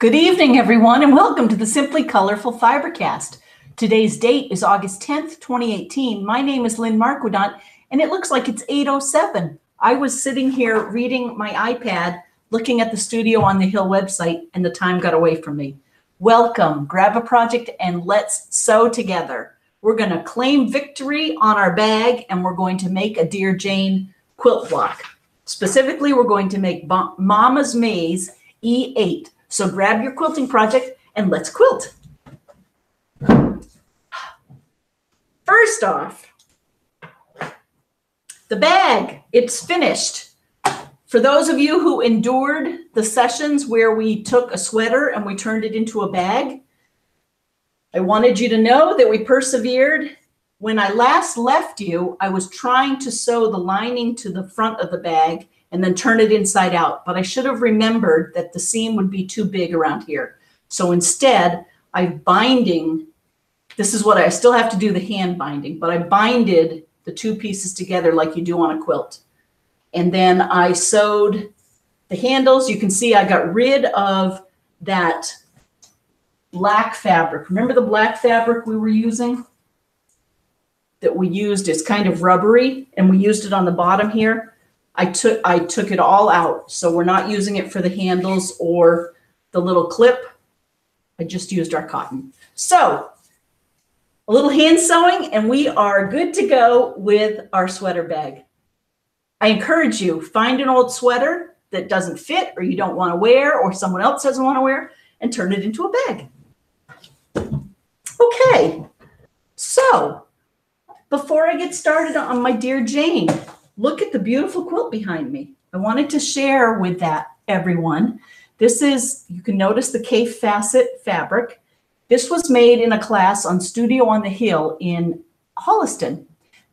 Good evening, everyone, and welcome to the Simply Colorful Fibercast. Today's date is August 10th, 2018. My name is Lynn Marquidant, and it looks like it's 8:07. I was sitting here reading my iPad, looking at the Studio on the Hill website, and the time got away from me. Welcome, grab a project, and let's sew together. We're going to claim victory on our bag, and we're going to make a Dear Jane quilt block. Specifically, we're going to make Mama's Maze E8. So grab your quilting project and let's quilt. First off, the bag, it's finished. For those of you who endured the sessions where we took a sweater and we turned it into a bag, I wanted you to know that we persevered. When I last left you, I was trying to sew the lining to the front of the bag and then turn it inside out. But I should have remembered that the seam would be too big around here. So instead, I'm binding. This is what I still have to do, the hand binding, but I binded the two pieces together like you do on a quilt. And then I sewed the handles. You can see I got rid of that black fabric. Remember the black fabric we were using? That we used is kind of rubbery, and we used it on the bottom here. I took it all out, so we're not using it for the handles or the little clip. I just used our cotton. So a little hand sewing, and we are good to go with our sweater bag. I encourage you, find an old sweater that doesn't fit or you don't want to wear or someone else doesn't want to wear and turn it into a bag. Okay, so before I get started on my Dear Jane, look at the beautiful quilt behind me. I wanted to share with everyone. This is, you can notice the K facet fabric. This was made in a class on Studio on the Hill in Holliston.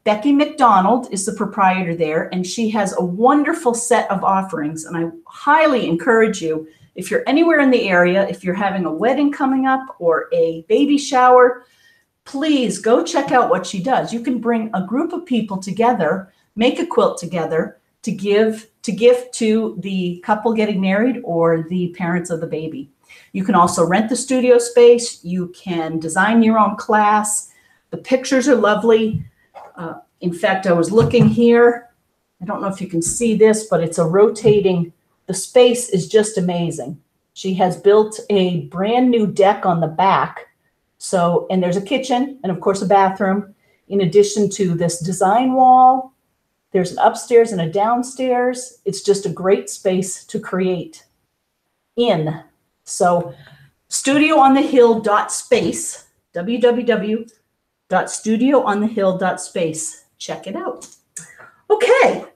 Becky McDonald is the proprietor there, and she has a wonderful set of offerings. And I highly encourage you, if you're anywhere in the area, if you're having a wedding coming up or a baby shower, please go check out what she does. You can bring a group of people together, make a quilt together to gift to the couple getting married or the parents of the baby. You can also rent the studio space. You can design your own class. The pictures are lovely. In fact, I was looking here. I don't know if you can see this, but it's a rotating. The space is just amazing. She has built a brand new deck on the back. So, and there's a kitchen and of course a bathroom. In addition to this design wall, there's an upstairs and a downstairs. It's just a great space to create in. So studioonthehill.space, www.studioonthehill.space. Check it out. Okay,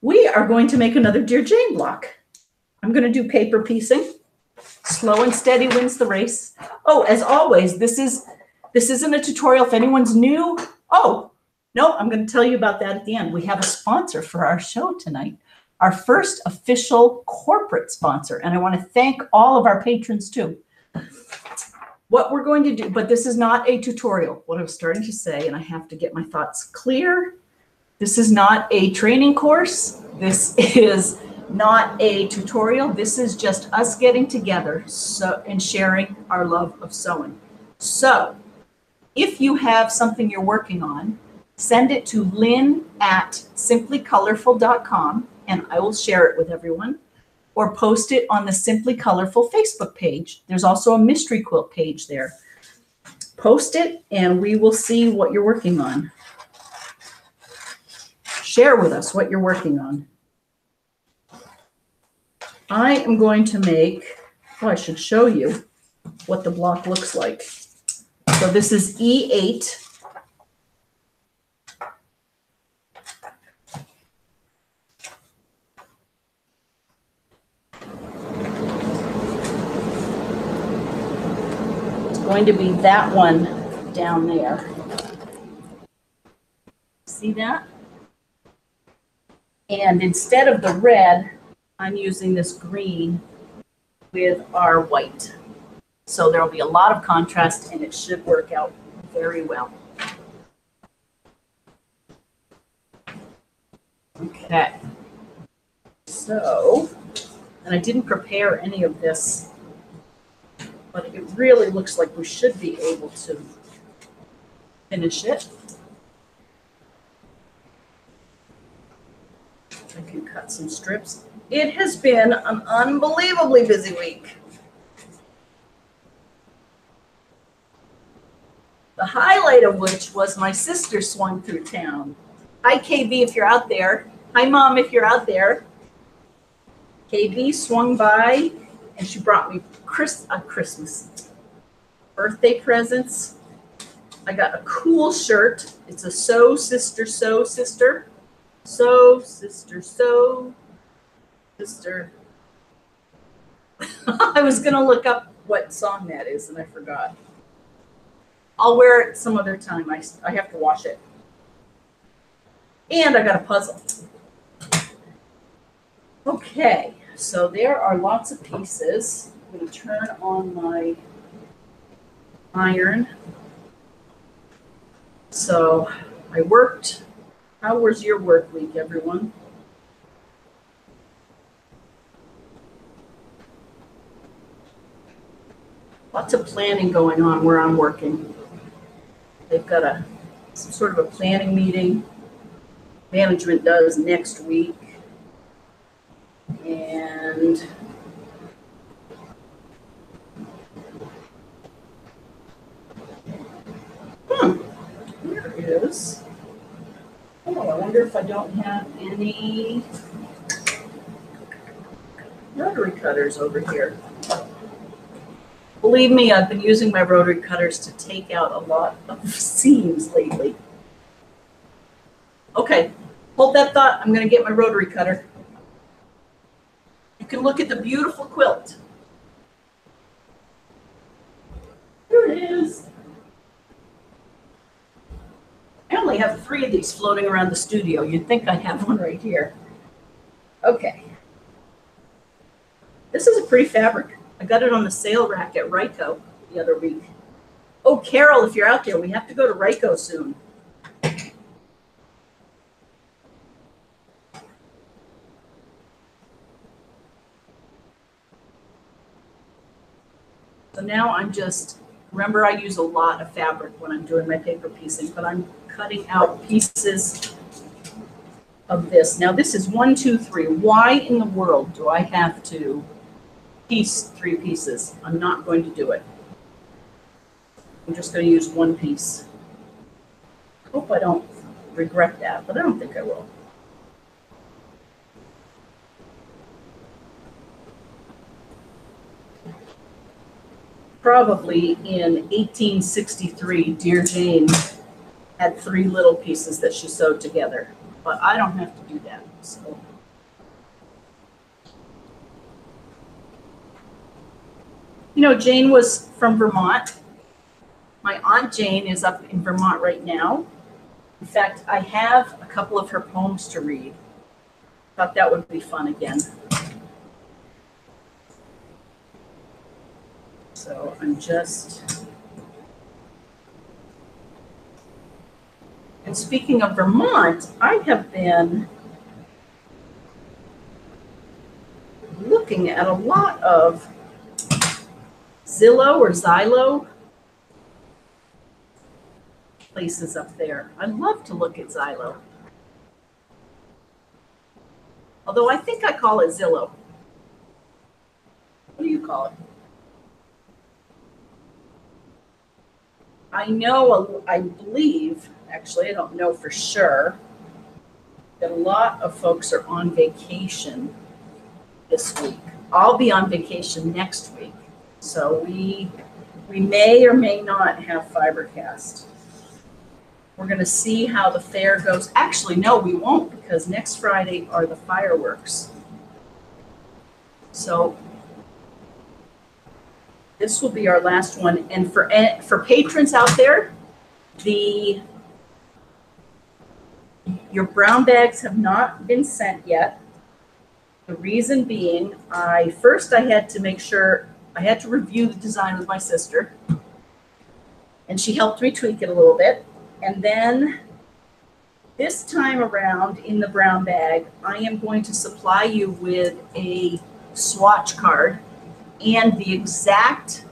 we are going to make another Dear Jane block. I'm going to do paper piecing. Slow and steady wins the race. Oh, as always, this isn't a tutorial. If anyone's new, no, I'm going to tell you about that at the end. We have a sponsor for our show tonight, our first official corporate sponsor. And I want to thank all of our patrons too. What we're going to do, but this is not a tutorial. What I was starting to say, and I have to get my thoughts clear. This is not a training course. This is not a tutorial. This is just us getting together and sharing our love of sewing. So if you have something you're working on, send it to lynn@simplycolorful.com and I will share it with everyone, or post it on the Simply Colorful Facebook page. There's also a mystery quilt page there. Post it and we will see what you're working on. Share with us what you're working on. I am going to make, I should show you what the block looks like. So this is E8. Going to be that one down there. See that? And instead of the red, I'm using this green with our white. So there will be a lot of contrast and it should work out very well. Okay. So, and I didn't prepare any of this but it really looks like we should be able to finish it. I can cut some strips. It has been an unbelievably busy week. The highlight of which was my sister swung through town. Hi, KB, if you're out there. Hi, Mom, if you're out there. KB swung by, and she brought me Christmas birthday presents. I got a cool shirt. It's a Sew Sister, Sew Sister. Sew Sister, Sew Sister. I was going to look up what song that is, and I forgot. I'll wear it some other time. I have to wash it. And I got a puzzle. Okay, so there are lots of pieces. I'm going to turn on my iron. So I worked. How was your work week, everyone? Lots of planning going on where I'm working. They've got some sort of a planning meeting. Management does next week. And here it is. Oh, I wonder if I don't have any rotary cutters over here. Believe me, I've been using my rotary cutters to take out a lot of seams lately. Okay, hold that thought. I'm going to get my rotary cutter. You can look at the beautiful quilt. Here it is. I only have 3 of these floating around the studio. You'd think I'd have one right here. Okay. This is a pretty fabric. I got it on the sale rack at Ryco the other week. Oh, Carol, if you're out there, we have to go to Ryco soon. So now I'm just, remember I use a lot of fabric when I'm doing my paper piecing, but I'm cutting out pieces of this. Now this is 1, 2, 3. Why in the world do I have to piece 3 pieces? I'm not going to do it. I'm just going to use 1 piece. Hope I don't regret that, but I don't think I will. Probably in 1863, dear Jane had 3 little pieces that she sewed together, but I don't have to do that. So. You know, Jane was from Vermont. My Aunt Jane is up in Vermont right now. In fact, I have a couple of her poems to read. Thought that would be fun again. So I'm just, and speaking of Vermont, I have been looking at a lot of Zillow or Xylo places up there. I love to look at Xylo. Although I think I call it Zillow. What do you call it? I know, I believe, actually, I don't know for sure, that a lot of folks are on vacation this week. I'll be on vacation next week. So we may or may not have Fibercast. We're going to see how the fair goes. Actually, no, we won't, because next Friday are the fireworks. So this will be our last one. And for patrons out there, your brown bags have not been sent yet. The reason being, first I had to make sure, I had to review the design with my sister, and she helped me tweak it a little bit. And then this time around in the brown bag, I am going to supply you with a swatch card and the exact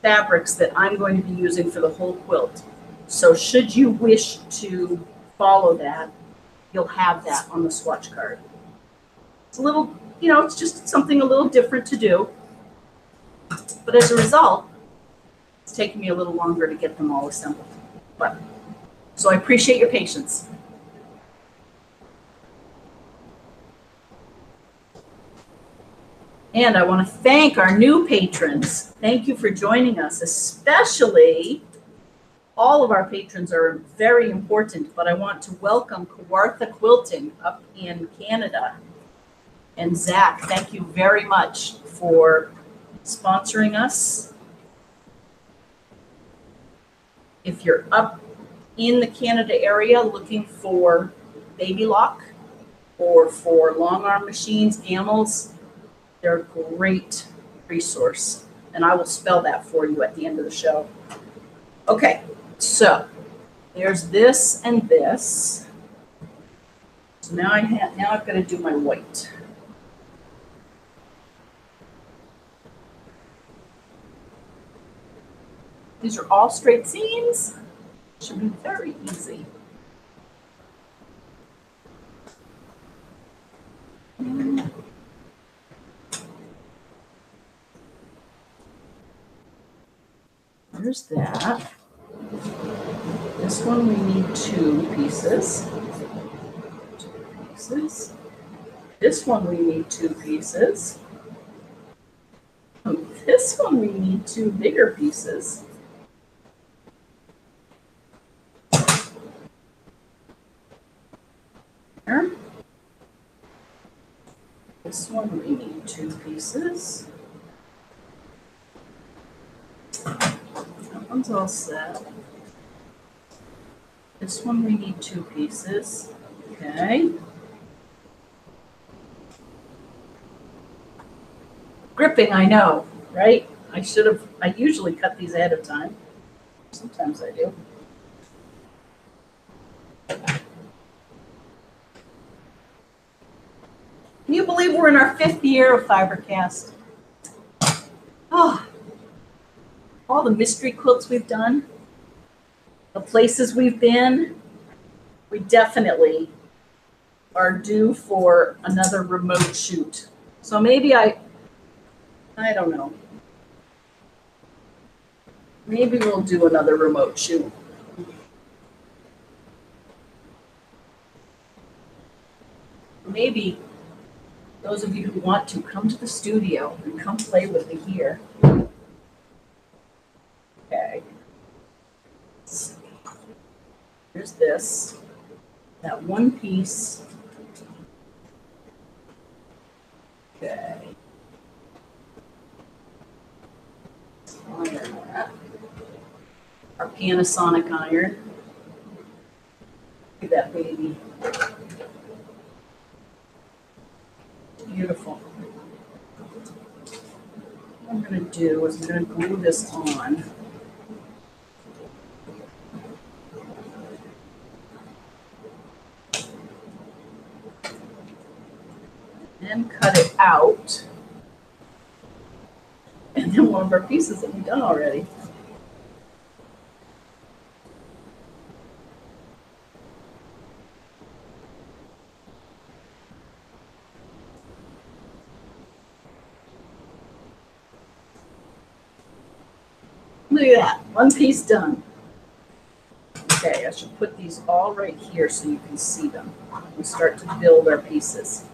fabrics that I'm going to be using for the whole quilt. So should you wish to follow that, you'll have that on the swatch card. It's a little, it's just something a little different to do. But as a result, it's taken me a little longer to get them all assembled. So I appreciate your patience. And I want to thank our new patrons. Thank you for joining us, especially all of our patrons are very important, but I want to welcome Kawartha Quilting up in Canada. And Zach, thank you very much for sponsoring us. If you're up in the Canada area looking for baby lock or for long arm machines, Amels, they're a great resource. And I will spell that for you at the end of the show. Okay, so there's this and this. So now I've got to do my white. These are all straight seams. Should be very easy. There's that. This one we need 2 pieces. 2 pieces. This one we need 2 pieces. This one we need 2 bigger pieces. There. This one we need 2 pieces. That one's all set. This one we need 2 pieces. Okay. Gripping, I know, right? I usually cut these ahead of time. Sometimes I do. Can you believe we're in our 5th year of Fibercast? Oh, all the mystery quilts we've done, the places we've been, we definitely are due for another remote shoot. So maybe I don't know. Maybe we'll do another remote shoot. Maybe those of you who want to come to the studio and come play with me here. Okay. Here's this. That one piece. Okay. Iron that. Our Panasonic iron. Look at that baby. Beautiful. What I'm going to do is I'm going to glue this on. And cut it out. And then one of our pieces will be done already. Look at that, one piece done. Okay, I should put these all right here so you can see them. We start to build our pieces.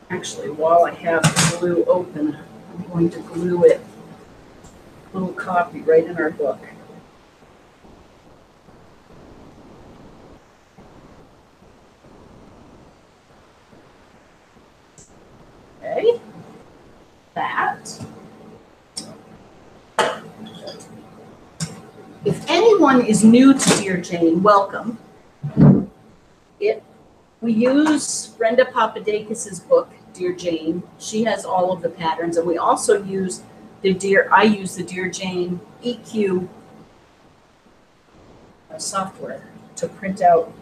Actually, while I have the glue open, I'm going to glue it, a little copy right in our book. Okay, that. If anyone is new to Dear Jane, welcome. We use Brenda Papadakis's book, Dear Jane. She has all of the patterns, and we also use I use the Dear Jane EQ software to print out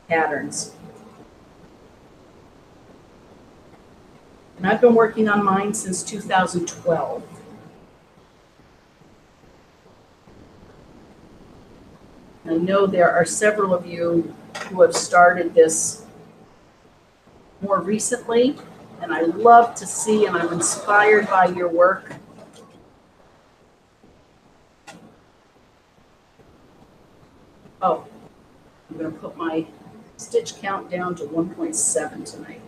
patterns. And I've been working on mine since 2012. I know there are several of you who have started this more recently, and I love to see and I'm inspired by your work. Oh, I'm going to put my stitch count down to 1.7 tonight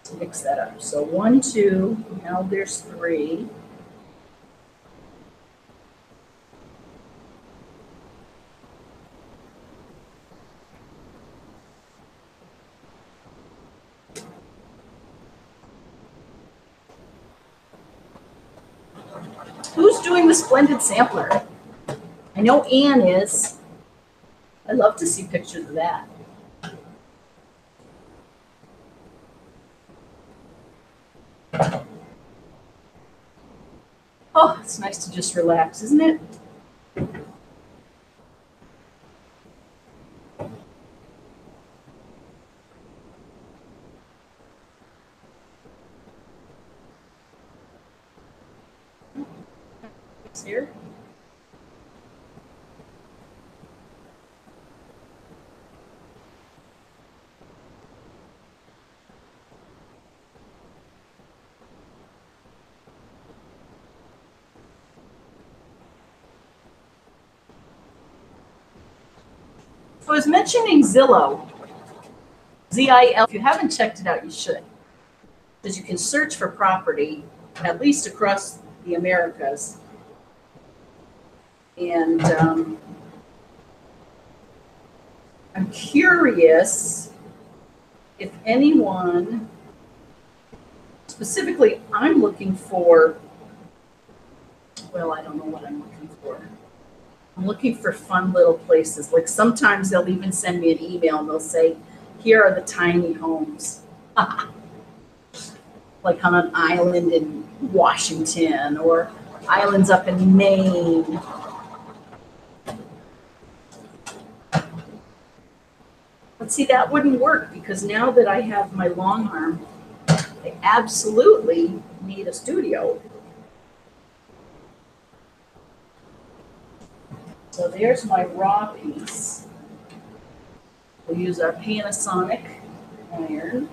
to mix that up. So 1, 2, now there's 3. Who's doing the splendid sampler? I know Anne is. I love to see pictures of that. Oh, it's nice to just relax, isn't it? It's here. I was mentioning Zillow, ZIL. If you haven't checked it out, you should. Because you can search for property, at least across the Americas. And I'm curious if anyone, specifically, I'm looking for, well, I don't know what I'm looking for. I'm looking for fun little places. Like sometimes they'll even send me an email and they'll say, here are the tiny homes. Like on an island in Washington or islands up in Maine. But see, that wouldn't work because now that I have my long arm, I absolutely need a studio. So there's my raw piece. We'll use our Panasonic iron.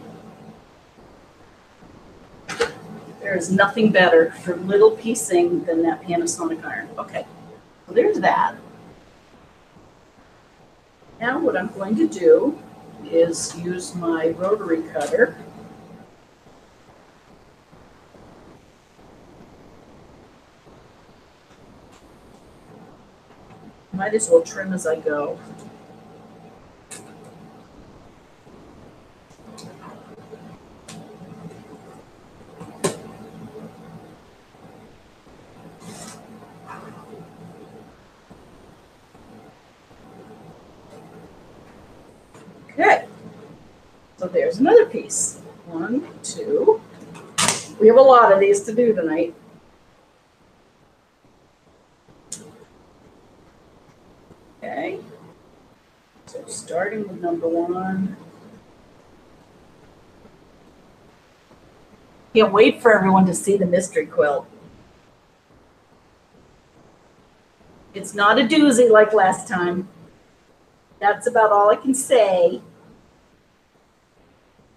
There is nothing better for little piecing than that Panasonic iron. Okay, so there's that. Now what I'm going to do is use my rotary cutter. Might as well trim as I go. Okay, so there's another piece. 1, 2. We have a lot of these to do tonight. Okay, so starting with number 1. Can't wait for everyone to see the mystery quilt. It's not a doozy like last time. That's about all I can say.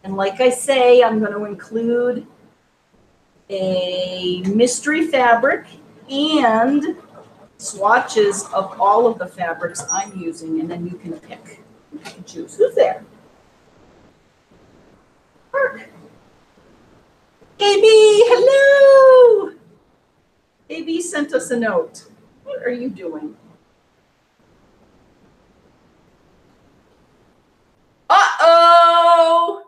And like I say, I'm going to include a mystery fabric and swatches of all of the fabrics I'm using, and then you can pick. You can choose. Who's there? Mark. AB, hello. AB sent us a note. What are you doing? Uh-oh.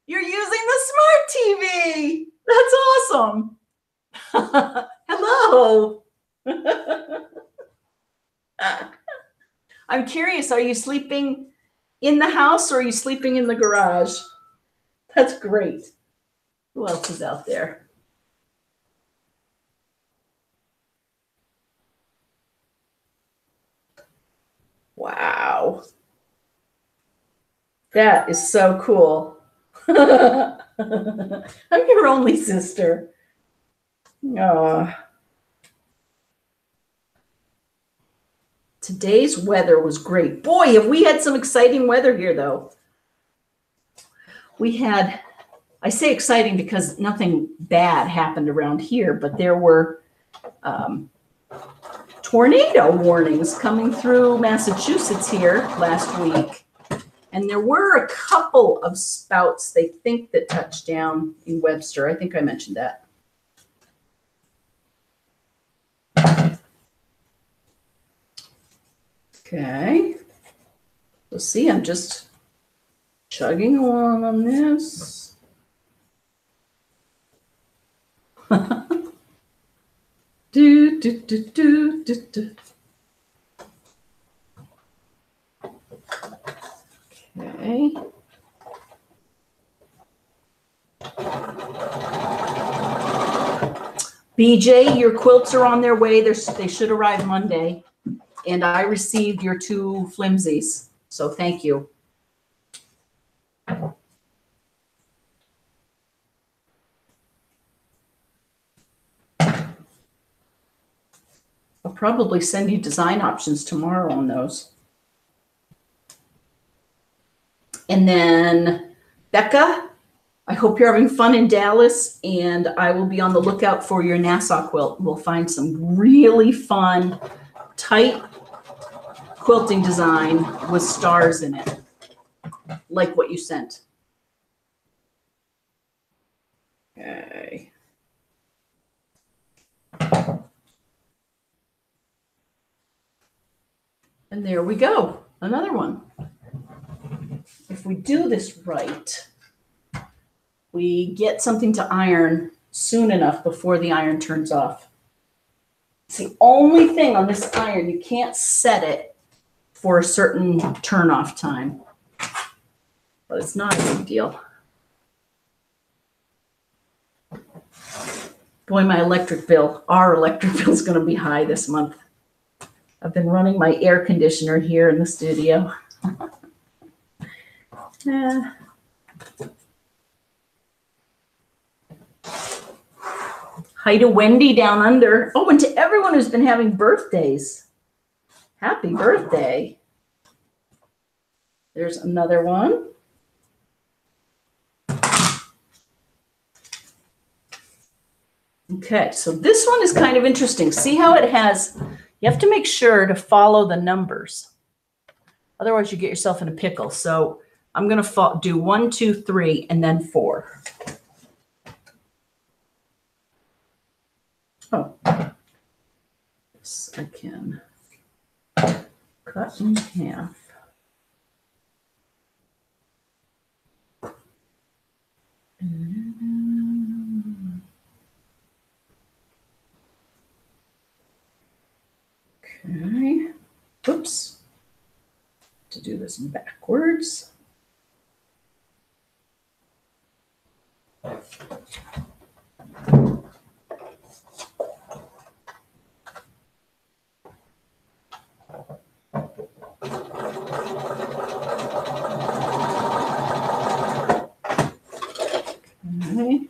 You're using the smart TV. That's awesome. Hello. I'm curious, are you sleeping in the house or are you sleeping in the garage? That's great. Who else is out there? Wow. That is so cool. I'm your only sister. Today's weather was great. Boy, have we had some exciting weather here, though. We had, I say exciting because nothing bad happened around here, but there were tornado warnings coming through Massachusetts here last week. And there were a couple of spouts, they think, that touched down in Webster. I think I mentioned that. Okay. Let's see, I'm just chugging along on this. do, do, do, do, do, do. Okay. BJ, your quilts are on their way. They should arrive Monday. And I received your 2 flimsies. So thank you. I'll probably send you design options tomorrow on those. And then Becca, I hope you're having fun in Dallas, and I will be on the lookout for your Nassau quilt. We'll find some really fun, tight quilting design with stars in it, like what you sent. Okay. And there we go, another one. If we do this right, we get something to iron soon enough before the iron turns off. It's the only thing on this iron, you can't set it for a certain turn off time, but it's not a big deal. Boy, my electric bill, our electric bill is going to be high this month. I've been running my air conditioner here in the studio. Yeah. Hi to Wendy down under. Oh, and to everyone who's been having birthdays. Happy birthday. There's another one. Okay, so this one is kind of interesting. See how it has, you have to make sure to follow the numbers. Otherwise, you get yourself in a pickle. So I'm going to do 1, 2, 3, and then 4. Oh, yes, I can cut in half. Okay, oops, to do this backwards. Okay.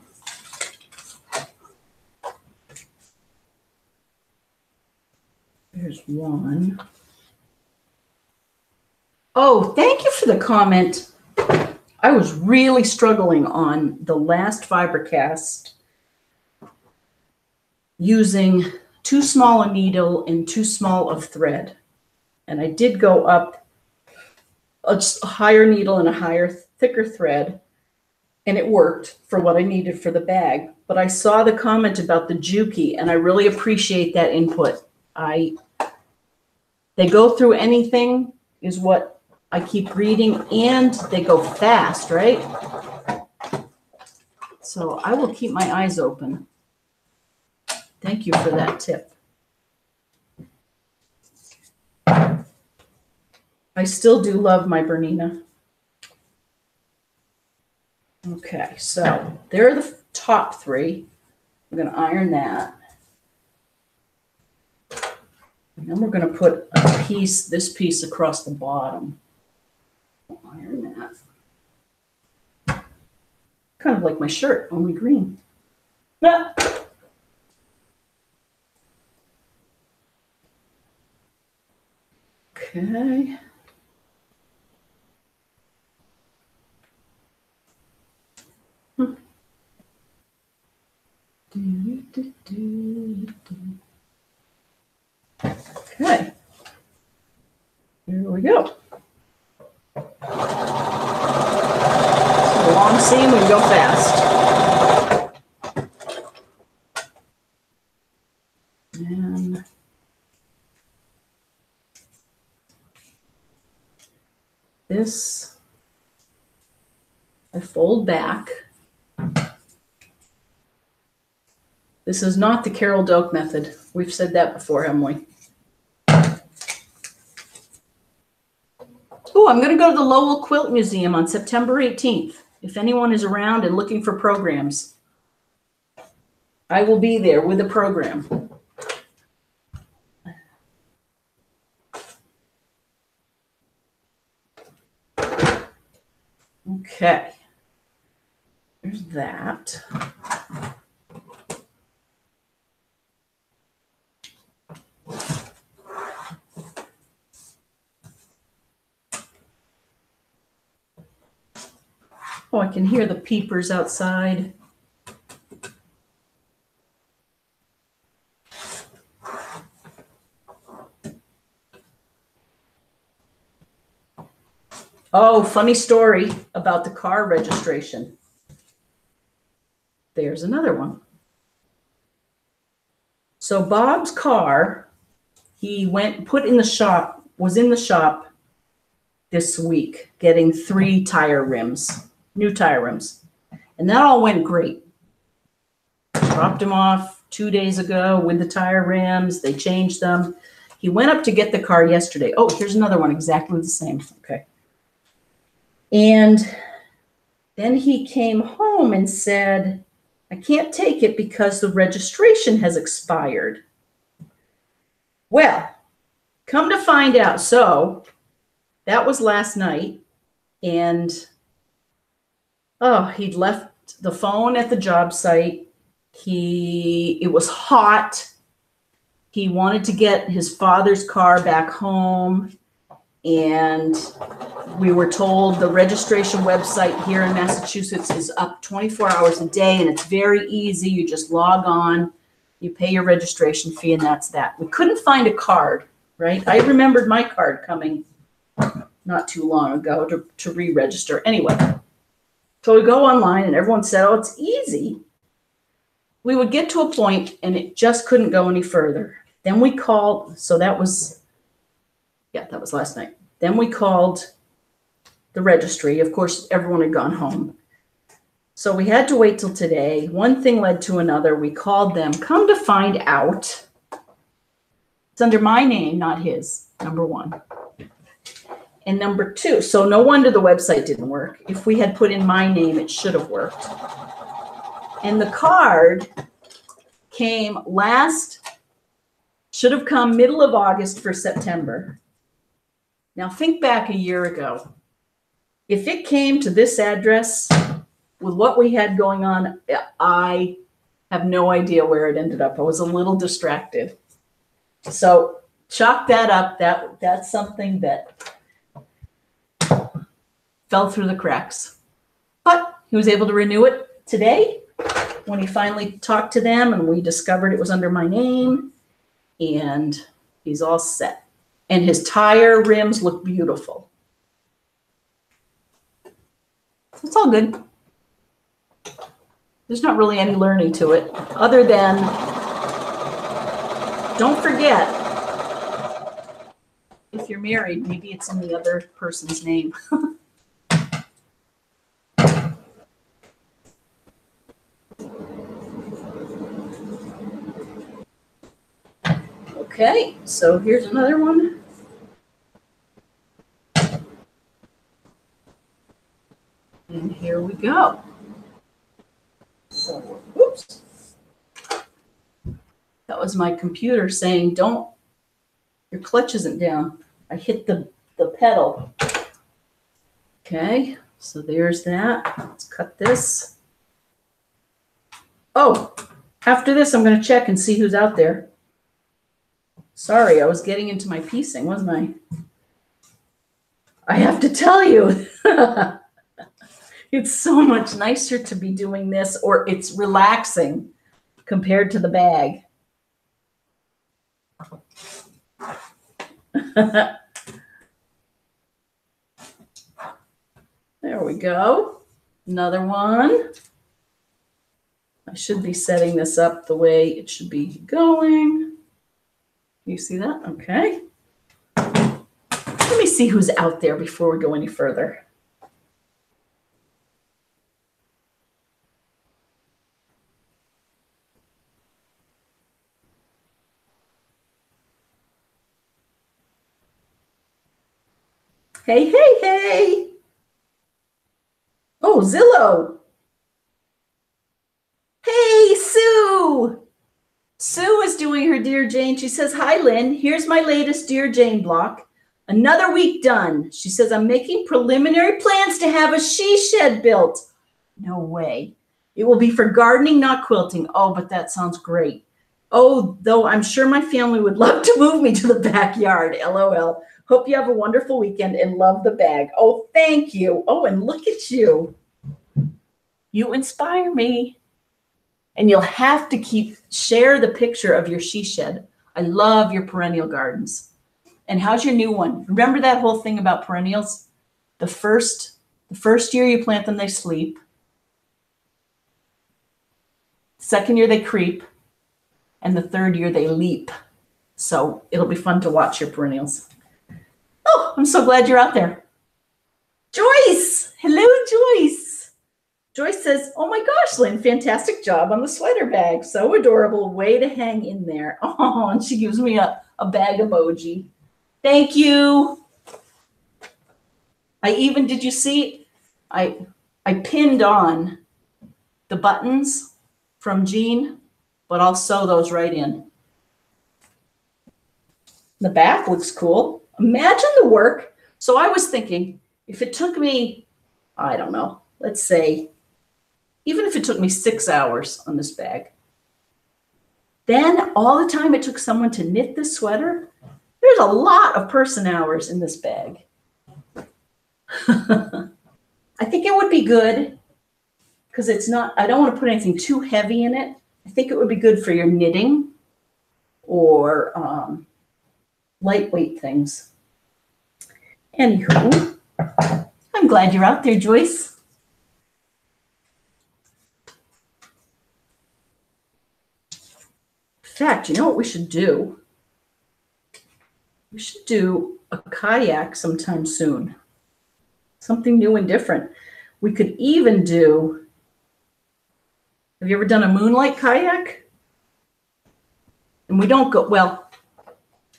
There's one. Oh, thank you for the comment. I was really struggling on the last fibercast using too small a needle and too small of thread. And I did go up a higher needle and a higher, thicker thread, and it worked for what I needed for the bag. But I saw the comment about the Juki, and I really appreciate that input. They go through anything is what I keep reading, and they go fast, right? So I will keep my eyes open. Thank you for that tip. I still do love my Bernina. Okay, so there are the top 3. I'm going to iron that. And then we're going to put a piece, this piece across the bottom. I'll iron that. Kind of like my shirt, only green. Ah. Okay. Okay. Here we go. A long seam, we go fast. And this, I fold back. This is not the Carol Doak method. We've said that before, haven't we? Oh, I'm going to go to the Lowell Quilt Museum on September 18th. If anyone is around and looking for programs, I will be there with a program. Okay. There's that. Oh, I can hear the peepers outside. Oh, funny story about the car registration. There's another one. So Bob's car, he put in the shop, was in the shop this week, getting 3 tire rims, new tire rims. And that all went great. Dropped him off 2 days ago with the tire rims. They changed them. He went up to get the car yesterday. Oh, here's another one exactly the same. Okay. And then he came home and said, I can't take it because the registration has expired. Well, come to find out. So that was last night. And he'd left the phone at the job site. It was hot. He wanted to get his father's car back home. And we were told the registration website here in Massachusetts is up 24 hours a day, and it's very easy. You just log on, you pay your registration fee, and that's that. We couldn't find a card, right? I remembered my card coming not too long ago to re-register. Anyway, so we go online, and everyone said, oh, it's easy. We would get to a point, and it just couldn't go any further. Then we called, so that was last night. Then we called the registry. Of course, everyone had gone home. So we had to wait till today. One thing led to another. We called them. Come to find out, it's under my name, not his, number one. And number two, so no wonder the website didn't work. If we had put in my name, it should have worked. And the card should have come middle of August for September. Now think back a year ago. If it came to this address with what we had going on, I have no idea where it ended up. I was a little distracted. So chalk that up. That's something that fell through the cracks. But he was able to renew it today when he finally talked to them, and we discovered it was under my name, and he's all set. And his tire rims look beautiful. It's all good. There's not really any learning to it other than don't forget, if you're married, maybe it's in the other person's name. Okay, so here's another one. And here we go. So, oops. That was my computer saying, your clutch isn't down. I hit the pedal. Okay, so there's that. Let's cut this. Oh, after this, I'm going to check and see who's out there. Sorry, I was getting into my piecing, wasn't I? I have to tell you, it's so much nicer to be doing this, or it's relaxing compared to the bag. There we go. Another one. I should be setting this up the way it should be going. You see that? Okay. Let me see who's out there before we go any further. Hey, hey, hey. Oh, Zillow. Hey, Sue. Sue is doing her Dear Jane. She says, hi, Lynn. Here's my latest Dear Jane block. Another week done. She says, I'm making preliminary plans to have a she shed built. No way. It will be for gardening, not quilting. Oh, but that sounds great. Oh, though I'm sure my family would love to move me to the backyard. LOL. Hope you have a wonderful weekend and love the bag. Oh, thank you. Oh, and look at you. You inspire me. And you'll have to share the picture of your she shed. I love your perennial gardens. And how's your new one? Remember that whole thing about perennials? The first year you plant them, they sleep. Second year they creep. And the third year they leap. So it'll be fun to watch your perennials. Oh, I'm so glad you're out there. Joyce! Hello, Joyce. Joyce says, oh my gosh, Lynn, fantastic job on the sweater bag. So adorable. Way to hang in there. Oh, and she gives me a bag emoji. Thank you. Did you see, I pinned on the buttons from Jean, but I'll sew those right in. The back looks cool. Imagine the work. So I was thinking, if it took me, I don't know, let's say, even if it took me 6 hours on this bag, then all the time it took someone to knit this sweater, there's a lot of person hours in this bag. I think it would be good because I don't want to put anything too heavy in it. I think it would be good for your knitting or lightweight things. Anywho, I'm glad you're out there, Joyce. In fact, you know what we should do? We should do a kayak sometime soon. Something new and different. We could even do, have you ever done a moonlight kayak? And we don't go, well,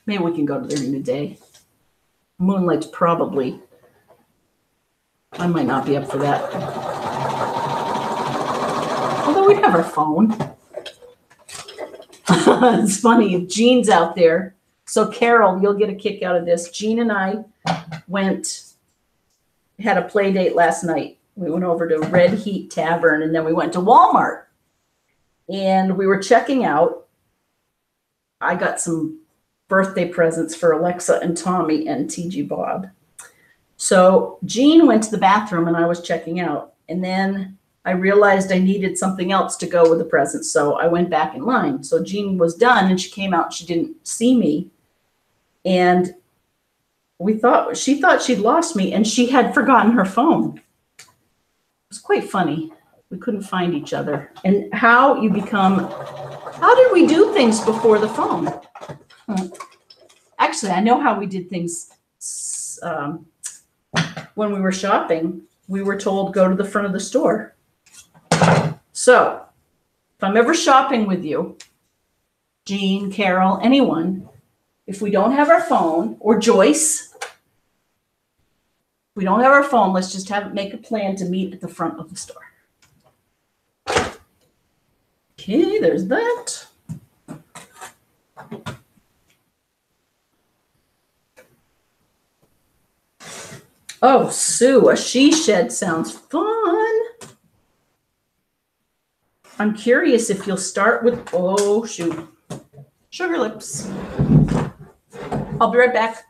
maybe we can go during the day. Moonlight's probably, I might not be up for that. Although we have our phone. It's funny, if Jean's out there. So Carol, you'll get a kick out of this. Jean and I had a play date last night. We went over to Red Heat Tavern and then we went to Walmart. And we were checking out. I got some birthday presents for Alexa and Tommy and TG Bob. So Jean went to the bathroom and I was checking out. And then I realized I needed something else to go with the presents. So I went back in line. So Jean was done and she came out. She didn't see me. And she thought she'd lost me and she had forgotten her phone. It was quite funny. We couldn't find each other. And how did we do things before the phone? Actually, I know how we did things when we were shopping. We were told, go to the front of the store. So if I'm ever shopping with you, Jean, Carol, anyone, if we don't have our phone, or Joyce, if we don't have our phone, let's just make a plan to meet at the front of the store. Okay, there's that. Oh, Sue, a she shed sounds fun. I'm curious if you'll start with, oh shoot, sugar lips. I'll be right back.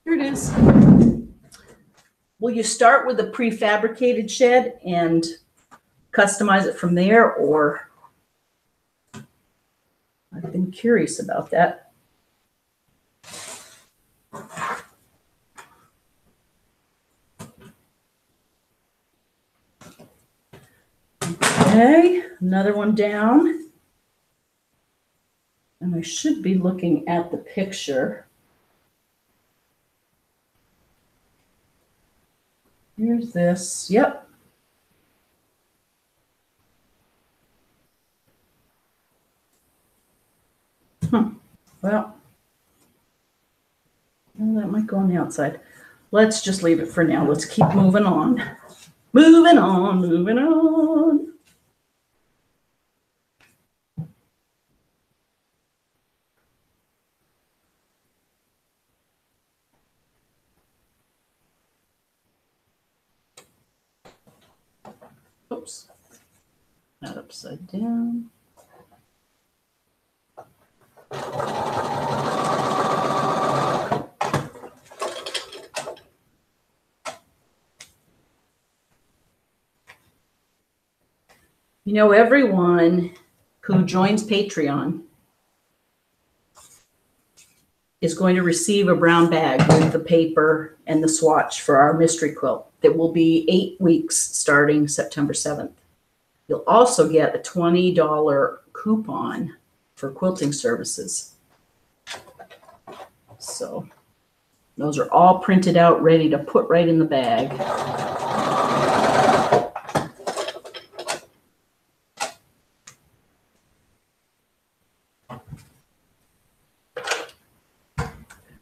Here it is. Will you start with a prefabricated shed and customize it from there, or I've been curious about that. Okay, another one down. And I should be looking at the picture. Here's this. Yep. Well, that might go on the outside. Let's just leave it for now. Let's keep moving on. Moving on, moving on. Oops. Not upside down. You know, everyone who joins Patreon is going to receive a brown bag with the paper and the swatch for our mystery quilt that will be 8 weeks starting September 7th. You'll also get a $20 coupon for quilting services. So those are all printed out, ready to put right in the bag.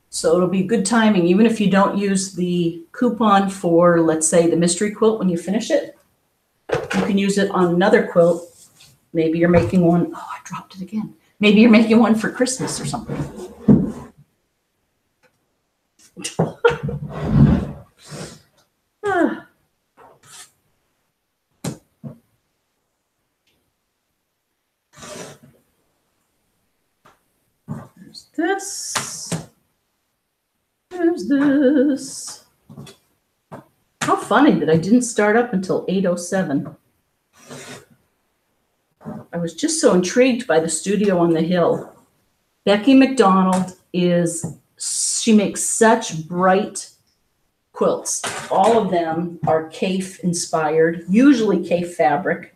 So it'll be good timing, even if you don't use the coupon for, let's say, the mystery quilt when you finish it. You can use it on another quilt. Maybe you're making one. Oh, I dropped it again. Maybe you're making one for Christmas or something. There's this. There's this. How funny that I didn't start up until 8:07. I was just so intrigued by the studio on the hill. Becky McDonald she makes such bright quilts. All of them are Cafe inspired, usually Cafe fabric,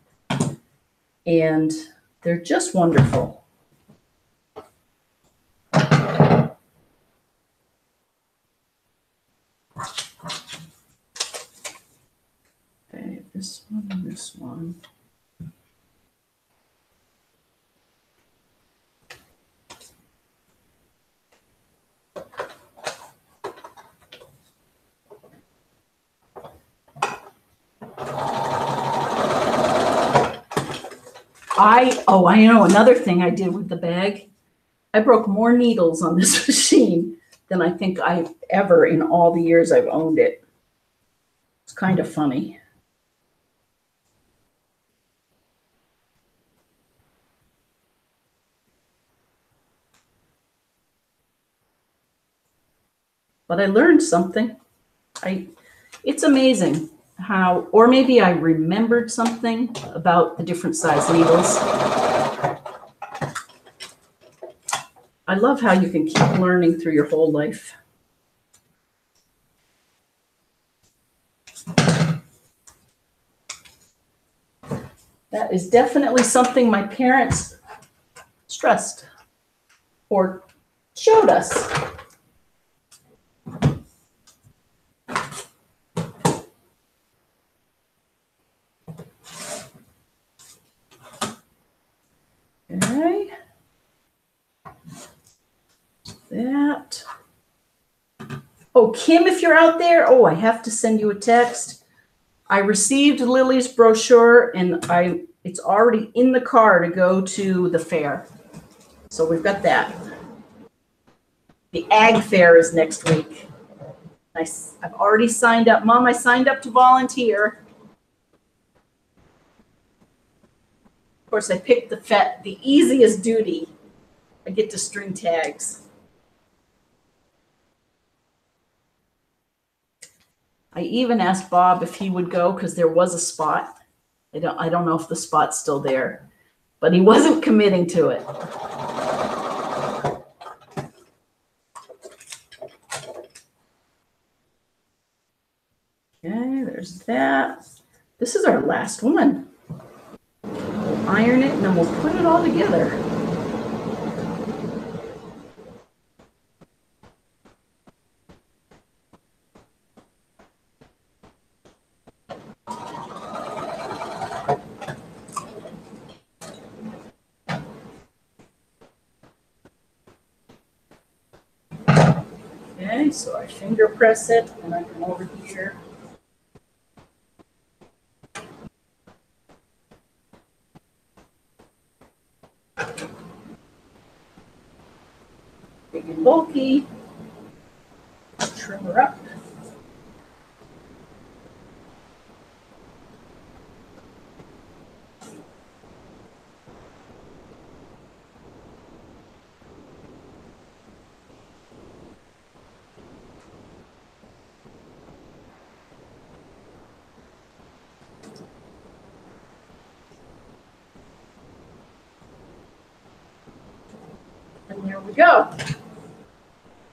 and they're just wonderful. Okay, this one and this one. I know another thing I did with the bag. I broke more needles on this machine than I think I've ever in all the years I've owned it. It's kind of funny. But I learned something. It's amazing how, or maybe I remembered something about the different size needles. I love how you can keep learning through your whole life. That is definitely something my parents stressed or showed us. Okay. That. Oh, Kim, if you're out there, oh, I have to send you a text. I received Lily's brochure and it's already in the car to go to the fair. So we've got that. The ag fair is next week. I've already signed up. Mom, I signed up to volunteer. Of course, I picked the easiest duty. I get to string tags. I even asked Bob if he would go because there was a spot. I don't know if the spot's still there, but he wasn't committing to it. Okay, there's that. This is our last one. We'll iron it and then we'll put it all together. Okay, so I finger press it and I come over here. Big and bulky. Trim her up. And there we go.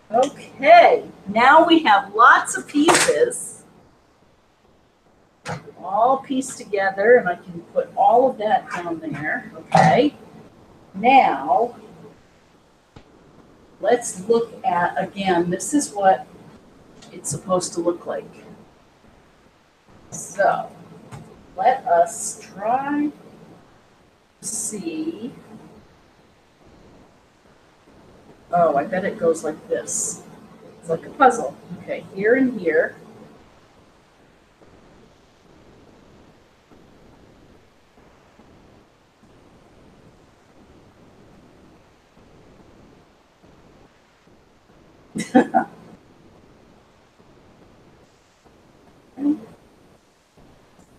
Okay, now we have lots of pieces all pieced together, and I can put all of that down there. Okay, now let's look at, again, this is what it's supposed to look like. So let us try to see. Oh, I bet it goes like this. It's like a puzzle. Okay, here and here.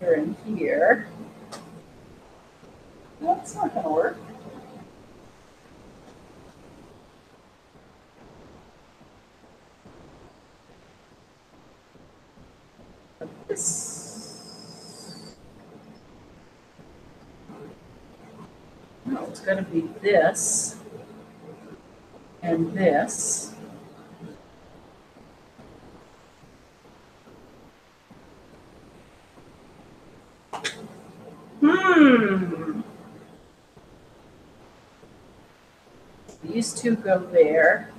Here and here. No, it's not going to work. This. No, it's going to be this and this. These two go there.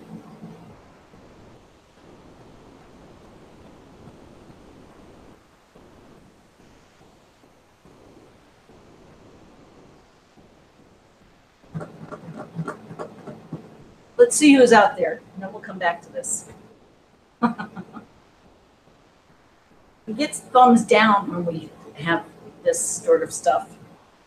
Let's see who's out there, and then we'll come back to this. It gets thumbs down when we have this sort of stuff.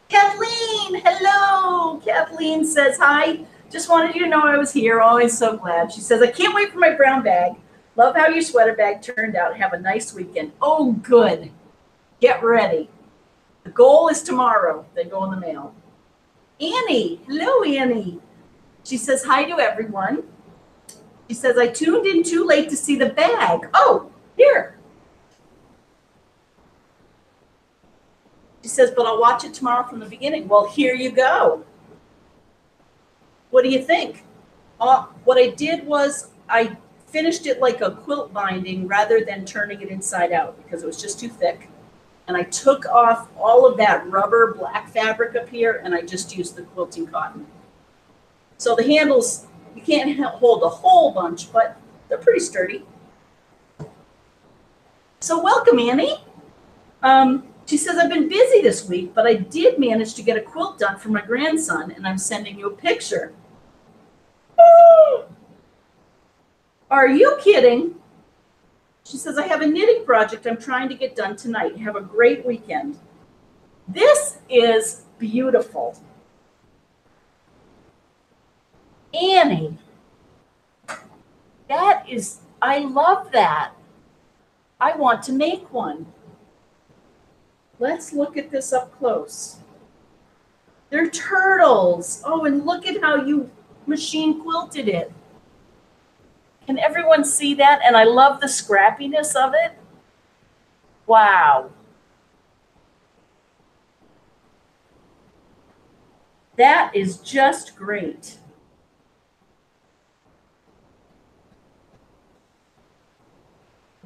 Kathleen, hello. Kathleen says, hi. Just wanted you to know I was here. Always so glad. She says, I can't wait for my brown bag. Love how your sweater bag turned out. Have a nice weekend. Oh, good. Get ready. The goal is tomorrow. They go in the mail. Annie, hello, Annie. She says, hi to everyone. She says, I tuned in too late to see the bag. Oh, here. She says, but I'll watch it tomorrow from the beginning. Well, here you go. What do you think? What I did was I finished it like a quilt binding rather than turning it inside out because it was just too thick. And I took off all of that rubber black fabric up here and I just used the quilting cotton. So the handles, you can't hold a whole bunch, but they're pretty sturdy. So welcome, Annie. She says, I've been busy this week, but I did manage to get a quilt done for my grandson, and I'm sending you a picture. Oh, are you kidding? She says, I have a knitting project I'm trying to get done tonight. Have a great weekend. This is beautiful. Annie, that is, I love that. I want to make one. Let's look at this up close. They're turtles. Oh, and look at how you machine quilted it. Can everyone see that? And I love the scrappiness of it. Wow. That is just great.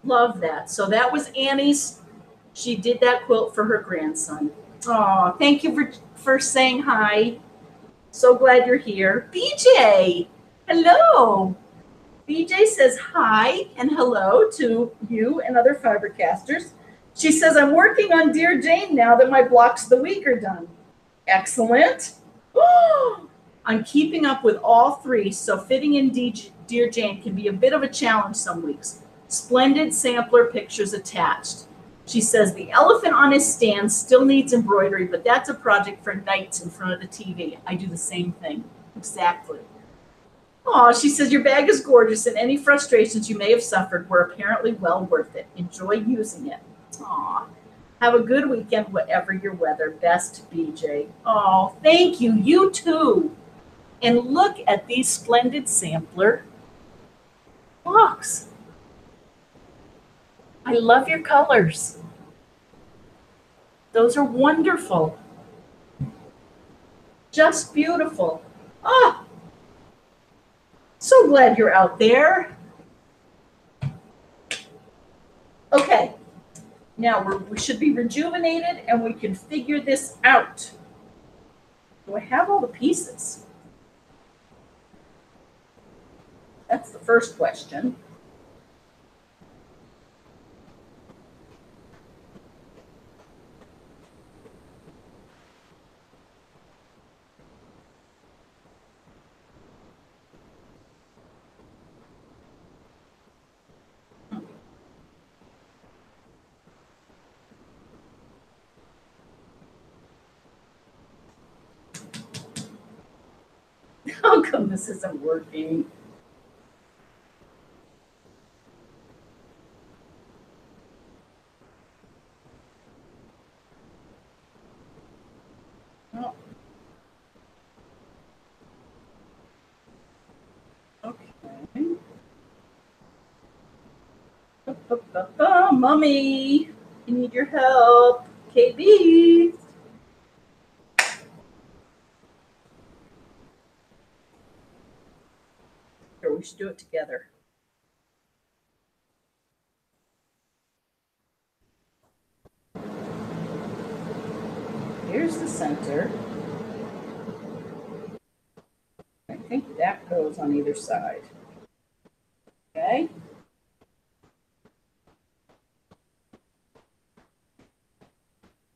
Love that. So that was Annie's. She did that quilt for her grandson. Oh, thank you for saying hi. So glad you're here. BJ, hello. BJ says hi and hello to you and other Fibercasters. She says, I'm working on Dear Jane now that my blocks of the week are done. Excellent. I'm keeping up with all three, so fitting in Dear Jane can be a bit of a challenge some weeks. Splendid sampler pictures attached. She says the elephant on his stand still needs embroidery, but that's a project for nights in front of the TV. I do the same thing. Exactly. Oh, she says your bag is gorgeous and any frustrations you may have suffered were apparently well worth it. Enjoy using it. Aw. Have a good weekend, whatever your weather. Best, BJ. Oh, thank you. You too. And look at these splendid sampler blocks. I love your colors. Those are wonderful. Just beautiful. Ah, so glad you're out there. Okay, now we should be rejuvenated and we can figure this out. Do I have all the pieces? That's the first question. How come this isn't working? Oh. Okay. Mommy, I need your help. KB. Here, we should do it together. Here's the center. I think that goes on either side. Okay.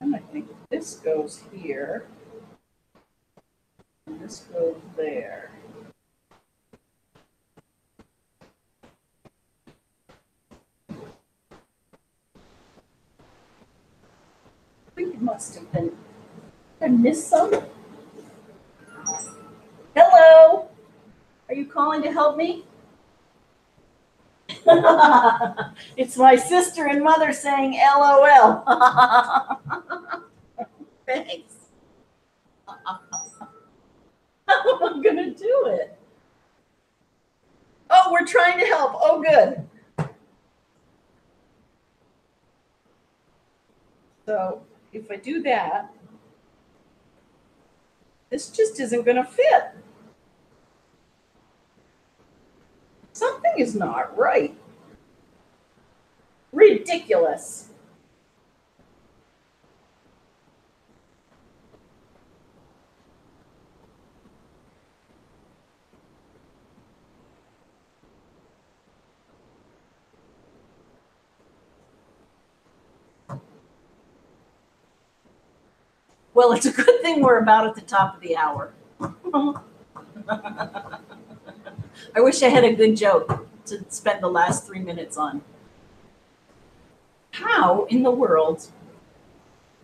And I think this goes here. And this goes there. I think it must have been. Did I miss some? Hello. Are you calling to help me? It's my sister and mother saying LOL. Thanks. How am I going to do it? Oh, we're trying to help. Oh, good. So if I do that, this just isn't going to fit. Something is not right. Ridiculous. Well, it's a good thing we're about at the top of the hour. I wish I had a good joke to spend the last 3 minutes on. How in the world?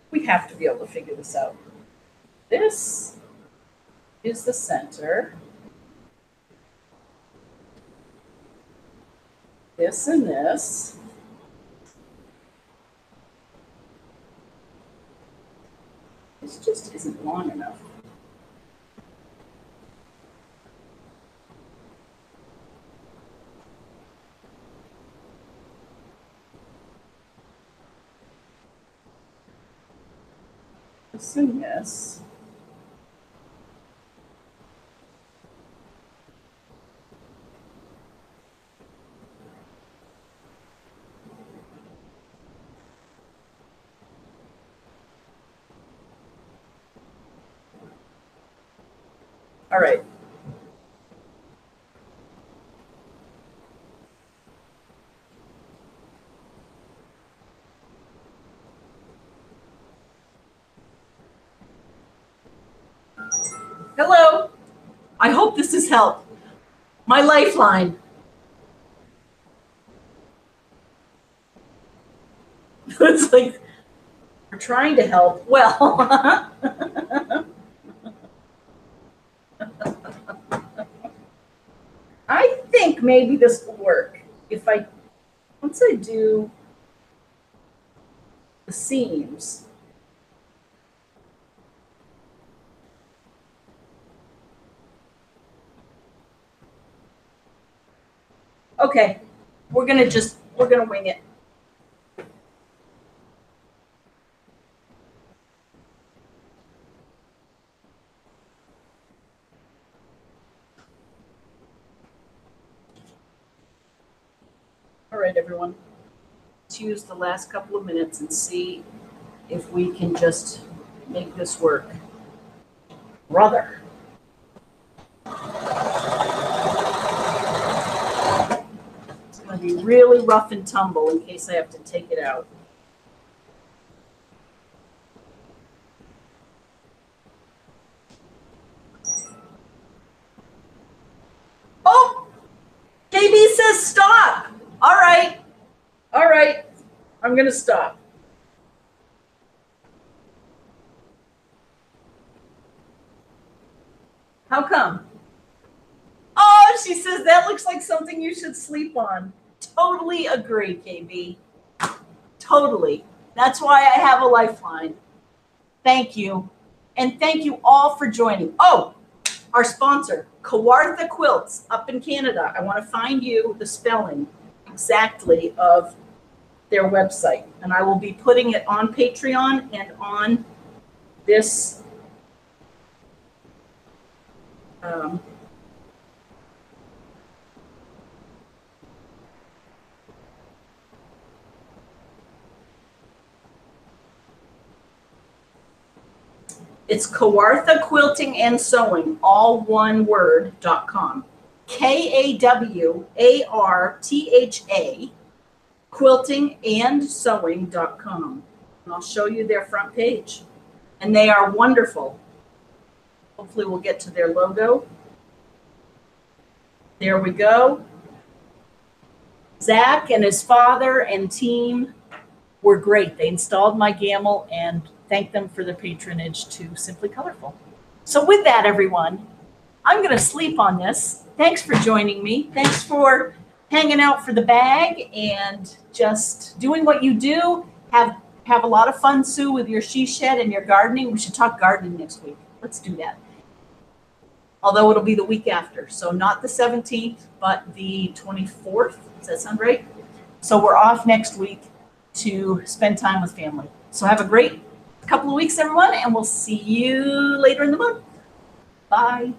We have to be able to figure this out. This is the center. This and this. This just isn't long enough. Assume yes. All right. Hello. I hope this has helped. My lifeline. It's like we're trying to help. Well, I think maybe this will work if once I do the seams. Okay, we're gonna wing it. All right, everyone. Let's use the last couple of minutes and see if we can just make this work. Brother. It's going to be really rough and tumble in case I have to take it out. Oh! KB says stop! All right. All right. I'm going to stop. How come? Oh, she says that looks like something you should sleep on. Totally agree, KB. Totally. That's why I have a lifeline. Thank you. And thank you all for joining. Oh, our sponsor, Kawartha Quilts up in Canada. I want to find you the spelling exactly of their website. And I will be putting it on Patreon and on this it's Kawartha Quilting and Sewing, all one word.com. KAWARTHA quilting and sewing.com. And I'll show you their front page. And they are wonderful. Hopefully we'll get to their logo. There we go. Zach and his father and team were great. They installed my gammal, and thank them for their patronage to Simply Colorful. So with that, everyone, I'm going to sleep on this. Thanks for joining me. Thanks for hanging out for the bag and just doing what you do. Have a lot of fun, Sue, with your she shed and your gardening. We should talk gardening next week. Let's do that. Although it'll be the week after. So not the 17th, but the 24th. Does that sound right? So we're off next week to spend time with family. So have a great couple of weeks, everyone, and we'll see you later in the month. Bye.